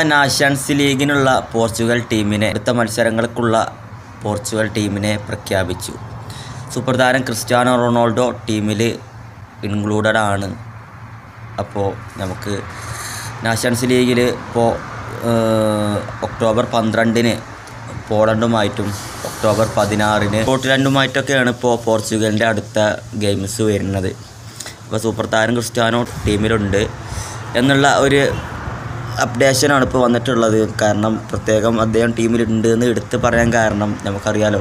Nations ലീഗിനുള്ള Portugal ടീമിനെ അടുത്ത മത്സരങ്ങൾക്കുള്ള Portugal ടീമിനെ പ്രഖ്യാപിച്ചു. സൂപ്പർ താരം ക്രിസ്ത്യാനോ റൊണാൾഡോ ടീമിൽ ഇൻക്ലൂഡഡ് ആണ്. അപ്പോൾ നമുക്ക് നാഷൻസ് ലീഗിൽ ഇപ്പോൾ ഒക്ടോബർ 12-ന് പോളണ്ടുമായിട്ടും ഒക്ടോബർ 16-ന് സ്കോട്ട്ലൻഡുമായിട്ടൊക്കെയാണ് ഇപ്പോൾ പോർച്ചുഗലിൻ്റെ അടുത്ത ഗെയിംസ് വരുന്നത്. അപ്പോൾ സൂപ്പർ താരം ക്രിസ്ത്യാനോ ടീമിലുണ്ട് എന്നുള്ള ഒരു അപ്ഡേഷനാണ് ഇപ്പോൾ വന്നിട്ടുള്ളത്. കാരണം പ്രത്യേകം അദ്ദേഹം ടീമിലുണ്ട് എന്ന് എടുത്ത് പറയാൻ കാരണം നമുക്കറിയാലോ,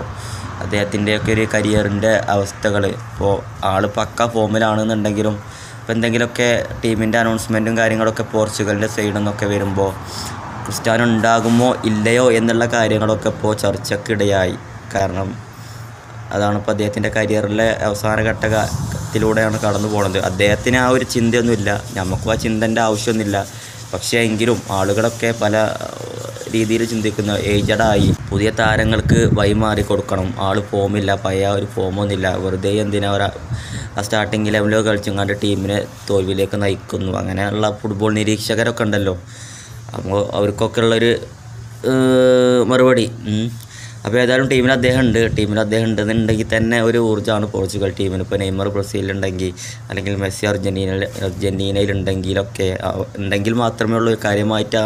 അദ്ദേഹത്തിൻ്റെയൊക്കെ ഒരു കരിയറിൻ്റെ അവസ്ഥകൾ. ഇപ്പോൾ ആൾ പക്ക ഫോമിലാണെന്നുണ്ടെങ്കിലും ഇപ്പോൾ എന്തെങ്കിലുമൊക്കെ ടീമിൻ്റെ അനൗൺസ്മെൻറ്റും കാര്യങ്ങളൊക്കെ പോർച്ചുഗലിൻ്റെ സൈഡിൽ നിന്നൊക്കെ വരുമ്പോൾ ക്രിസ്ത്യാനോ ഉണ്ടാകുമോ ഇല്ലയോ എന്നുള്ള കാര്യങ്ങളൊക്കെ ഇപ്പോൾ ചർച്ചയ്ക്കിടയായി. കാരണം അതാണിപ്പോൾ അദ്ദേഹത്തിൻ്റെ കരിയറിലെ അവസാന ഘട്ടത്തിലൂടെയാണ് കടന്നു പോകുന്നത്. അദ്ദേഹത്തിന് ആ ഒരു ചിന്തയൊന്നുമില്ല, നമുക്കും ആ ചിന്തൻ്റെ ആവശ്യമൊന്നുമില്ല. പക്ഷേ എങ്കിലും ആളുകളൊക്കെ പല രീതിയിൽ ചിന്തിക്കുന്ന ഏജഡായി പുതിയ താരങ്ങൾക്ക് വഴിമാറി കൊടുക്കണം, ആൾ ഫോമില്ല, പഴയ ഒരു ഫോമൊന്നുമില്ല, വെറുതെ എന്തിനാ ആ സ്റ്റാർട്ടിങ് ലെവലിൽ കളിച്ചങ്ങാണ്ട് ടീമിനെ തോൽവിയിലേക്ക് നയിക്കുന്നു, അങ്ങനെയുള്ള ഫുട്ബോൾ നിരീക്ഷകരൊക്കെ ഉണ്ടല്ലോ. അപ്പോൾ അവർക്കൊക്കെ ഉള്ളൊരു മറുപടി. അപ്പോൾ ഏതായാലും ടീമിൽ അദ്ദേഹം ഉണ്ടെന്നുണ്ടെങ്കിൽ തന്നെ ഒരു ഊർജ്ജമാണ് പോർച്ചുഗൽ ടീമിന്. ഇപ്പോൾ നെയ്മർ ബ്രസീലുണ്ടെങ്കിൽ അല്ലെങ്കിൽ മെസ്സി അർജൻറ്റീനയിലുണ്ടെങ്കിൽ മാത്രമേ ഉള്ളൂ കാര്യമായിട്ട്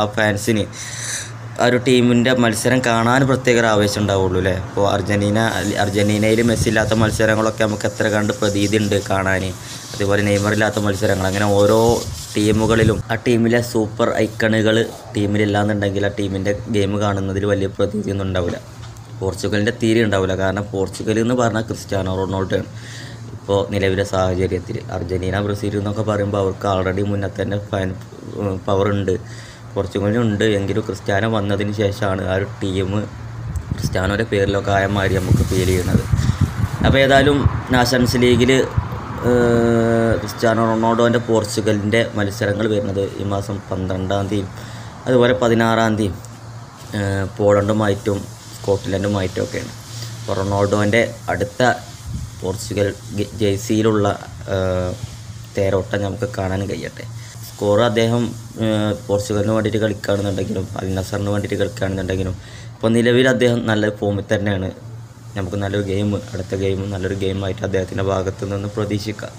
ആ ഫാൻസിന് ആ ഒരു ടീമിൻ്റെ മത്സരം കാണാൻ പ്രത്യേക ഒരു ആവേശം ഉണ്ടാവുള്ളൂ അല്ലേ. ഇപ്പോൾ അർജൻറ്റീനയിൽ മെസ്സി ഇല്ലാത്ത മത്സരങ്ങളൊക്കെ നമുക്ക് എത്ര കണ്ട് പ്രതീതി ഉണ്ട് കാണാൻ. അതുപോലെ നെയ്മർ ഇല്ലാത്ത മത്സരങ്ങൾ, അങ്ങനെ ഓരോ ടീമുകളിലും ആ ടീമിലെ സൂപ്പർ ഐക്കണുകൾ ടീമിലില്ലാന്നുണ്ടെങ്കിൽ ആ ടീമിൻ്റെ ഗെയിം കാണുന്നതിൽ വലിയ പ്രതീതിയൊന്നും ഉണ്ടാവില്ല. പോർച്ചുഗലിൻ്റെ തീരെ ഉണ്ടാവില്ല. കാരണം പോർച്ചുഗൽ എന്ന് പറഞ്ഞാൽ ക്രിസ്ത്യാനോ റൊണാൾഡോയാണ് ഇപ്പോൾ നിലവിലെ സാഹചര്യത്തിൽ. അർജൻറ്റീന ബ്രസീൽ എന്നൊക്കെ പറയുമ്പോൾ അവർക്ക് ആൾറെഡി മുന്നേ തന്നെ പവറുണ്ട്, പോർച്ചുഗലിനുണ്ട്. എങ്കിലും ക്രിസ്ത്യാനോ വന്നതിന് ശേഷമാണ് ആ ഒരു ടീം ക്രിസ്ത്യാനോയുടെ പേരിലൊക്കെ ആയ മാതിരി നമുക്ക് ഫീൽ ചെയ്യുന്നത്. അപ്പോൾ ഏതായാലും നാഷൻസ് ലീഗിൽ ക്രിസ്ത്യാനോ റൊണാൾഡോൻ്റെ പോർച്ചുഗലിൻ്റെ മത്സരങ്ങൾ വരുന്നത് ഈ മാസം 12-ാം തീയതി, അതുപോലെ 16-ാം തീയതി പോളണ്ടുമായിട്ടും സ്കോട്ട്ലൻഡുമായിട്ടും ഒക്കെയാണ്. അപ്പോൾ റൊണാൾഡോൻ്റെ അടുത്ത പോർച്ചുഗൽ ജേഴ്സിയിലുള്ള തേരോട്ടം നമുക്ക് കാണാൻ കഴിയട്ടെ. സ്കോർ അദ്ദേഹം പോർച്ചുഗലിന് വേണ്ടിയിട്ട് കളിക്കുകയാണെന്നുണ്ടെങ്കിലും അൽ നസറിന് വേണ്ടിയിട്ട് കളിക്കുകയാണെന്നുണ്ടെങ്കിലും ഇപ്പോൾ നിലവിൽ അദ്ദേഹം നല്ല ഫോമിൽ തന്നെയാണ്. നമുക്ക് നല്ലൊരു അടുത്ത ഗെയിം നല്ലൊരു ഗെയിമായിട്ട് അദ്ദേഹത്തിൻ്റെ ഭാഗത്തു നിന്ന് പ്രതീക്ഷിക്കാം.